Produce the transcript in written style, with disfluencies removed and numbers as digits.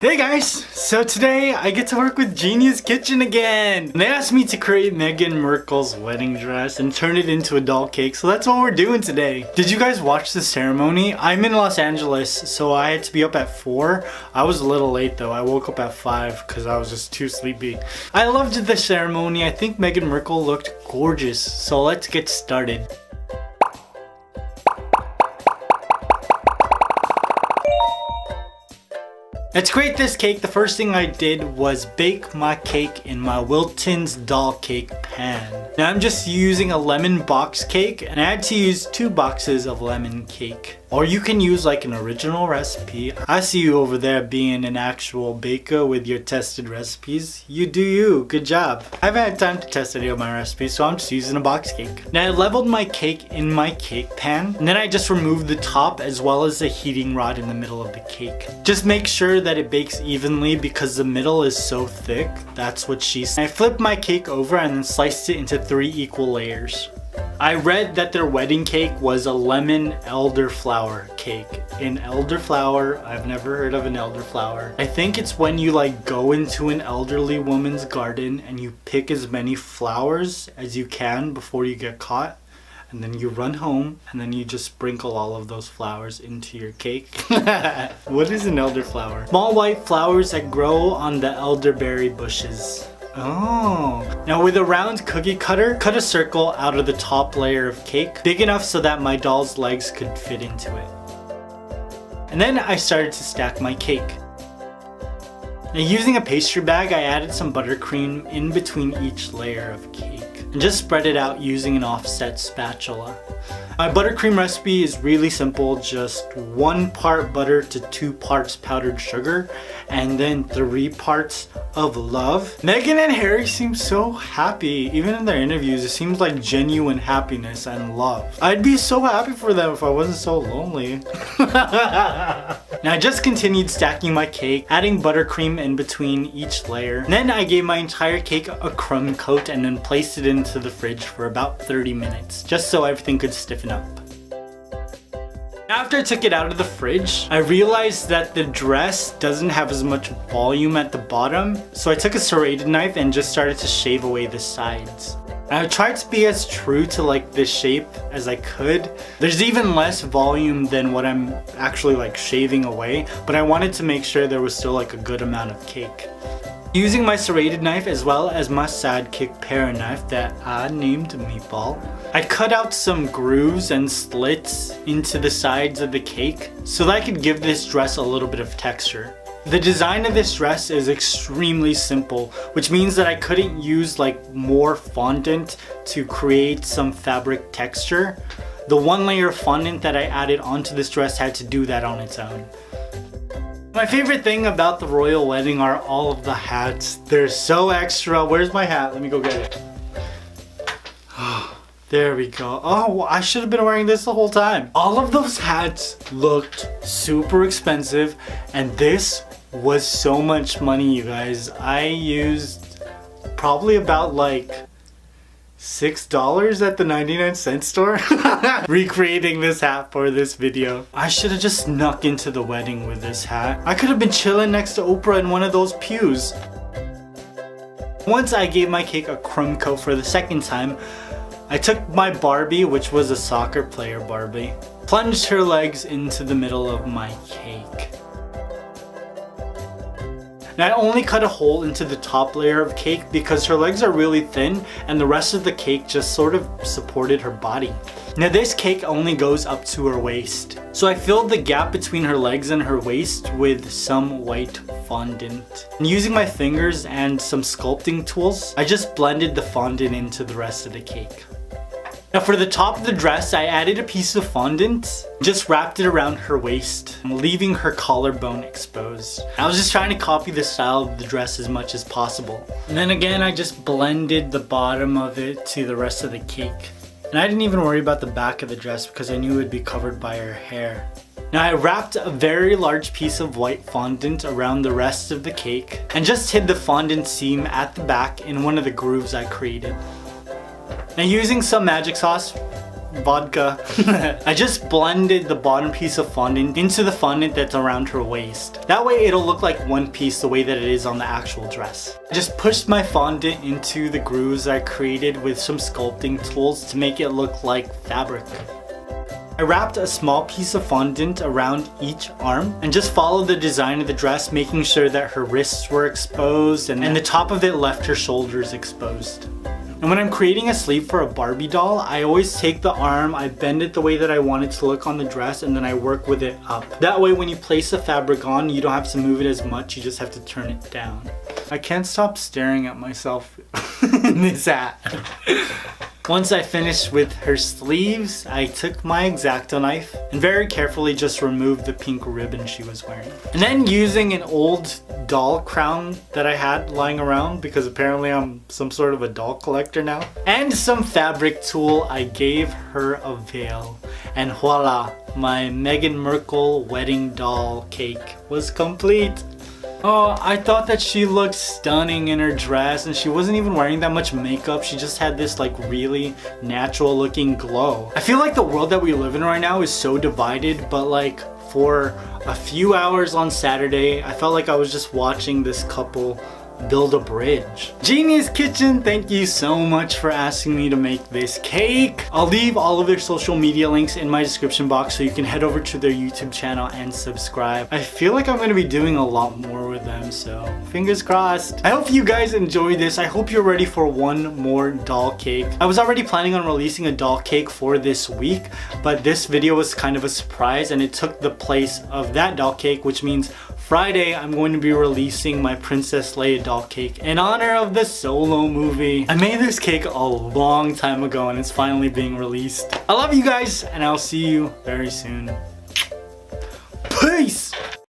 Hey guys! So today I get to work with Genius Kitchen again! They asked me to create Meghan Markle's wedding dress and turn it into a doll cake, so that's what we're doing today. Did you guys watch the ceremony? I'm in Los Angeles, so I had to be up at 4. I was a little late though. I woke up at 5 because I was just too sleepy. I loved the ceremony. I think Meghan Markle looked gorgeous, so let's get started. To create this cake, the first thing I did was bake my cake in my Wilton's doll cake pan. Now I'm just using a lemon box cake, and I had to use 2 boxes of lemon cake. Or you can use like an original recipe. I see you over there being an actual baker with your tested recipes. You do you, good job. I haven't had time to test any of my recipes, so I'm just using a box cake. Now I leveled my cake in my cake pan, and then I just removed the top as well as the heating rod in the middle of the cake. Just make sure that it bakes evenly because the middle is so thick. That's what she said. I flipped my cake over and then sliced it into 3 equal layers. I read that their wedding cake was a lemon elderflower cake. An elderflower, I've never heard of an elderflower. I think it's when you like go into an elderly woman's garden and you pick as many flowers as you can before you get caught. And then you run home and then you just sprinkle all of those flowers into your cake. What is an elderflower? Small white flowers that grow on the elderberry bushes. Oh. Now with a round cookie cutter, cut a circle out of the top layer of cake, big enough so that my doll's legs could fit into it. And then I started to stack my cake. Now using a pastry bag, I added some buttercream in between each layer of cake and just spread it out using an offset spatula. My buttercream recipe is really simple, just 1 part butter to 2 parts powdered sugar and then 3 parts of love. Meghan and Harry seem so happy. Even in their interviews, it seems like genuine happiness and love. I'd be so happy for them if I wasn't so lonely. Now I just continued stacking my cake, adding buttercream in between each layer. And then I gave my entire cake a crumb coat and then placed it into the fridge for about 30 minutes, just so everything could stiffen up. After I took it out of the fridge, I realized that the dress doesn't have as much volume at the bottom, so I took a serrated knife and just started to shave away the sides. I tried to be as true to like this shape as I could. There's even less volume than what I'm actually like shaving away, but I wanted to make sure there was still like a good amount of cake. Using my serrated knife as well as my sidekick paring knife that I named Meatball, I cut out some grooves and slits into the sides of the cake so that I could give this dress a little bit of texture. The design of this dress is extremely simple, which means that I couldn't use like more fondant to create some fabric texture. The 1 layer of fondant that I added onto this dress had to do that on its own. My favorite thing about the royal wedding are all of the hats. They're so extra. Where's my hat? Let me go get it. There we go. Oh, I should have been wearing this the whole time. All of those hats looked super expensive, and this was so much money, you guys. I used probably about like $6 at the 99-cent store recreating this hat for this video. I should have just snuck into the wedding with this hat. I could have been chilling next to Oprah in one of those pews. Once I gave my cake a crumb coat for the second time, I took my Barbie, which was a soccer player Barbie, plunged her legs into the middle of my cake. Now I only cut a hole into the top layer of cake because her legs are really thin and the rest of the cake just sort of supported her body. Now this cake only goes up to her waist, so I filled the gap between her legs and her waist with some white fondant. And using my fingers and some sculpting tools, I just blended the fondant into the rest of the cake. Now for the top of the dress, I added a piece of fondant, just wrapped it around her waist, leaving her collarbone exposed. I was just trying to copy the style of the dress as much as possible. And then again, I just blended the bottom of it to the rest of the cake. And I didn't even worry about the back of the dress because I knew it would be covered by her hair. Now I wrapped a very large piece of white fondant around the rest of the cake and just hid the fondant seam at the back in one of the grooves I created. Now using some magic sauce, vodka. I just blended the bottom piece of fondant into the fondant that's around her waist. That way it'll look like one piece the way that it is on the actual dress. I just pushed my fondant into the grooves I created with some sculpting tools to make it look like fabric. I wrapped a small piece of fondant around each arm and just followed the design of the dress, making sure that her wrists were exposed and the top of it left her shoulders exposed. And when I'm creating a sleeve for a Barbie doll, I always take the arm, I bend it the way that I want it to look on the dress, and then I work with it up. That way when you place the fabric on, you don't have to move it as much, you just have to turn it down. I can't stop staring at myself in this hat. Once I finished with her sleeves, I took my X-Acto knife and very carefully just removed the pink ribbon she was wearing. And then using an old doll crown that I had lying around, because apparently I'm some sort of a doll collector now, and some fabric tool, I gave her a veil. And voila, my Meghan Markle wedding doll cake was complete. Oh, I thought that she looked stunning in her dress, and she wasn't even wearing that much makeup. She just had this like really natural looking glow. I feel like the world that we live in right now is so divided, but like for a few hours on Saturday, I felt like I was just watching this couple build a bridge. Genius Kitchen, thank you so much for asking me to make this cake. I'll leave all of their social media links in my description box so you can head over to their YouTube channel and subscribe. I feel like I'm gonna be doing a lot more with them, so fingers crossed. I hope you guys enjoyed this. I hope you're ready for one more doll cake. I was already planning on releasing a doll cake for this week, but this video was kind of a surprise and it took the place of that doll cake, which means Friday, I'm going to be releasing my Princess Leia doll cake in honor of the Solo movie. I made this cake a long time ago and it's finally being released. I love you guys and I'll see you very soon. Peace!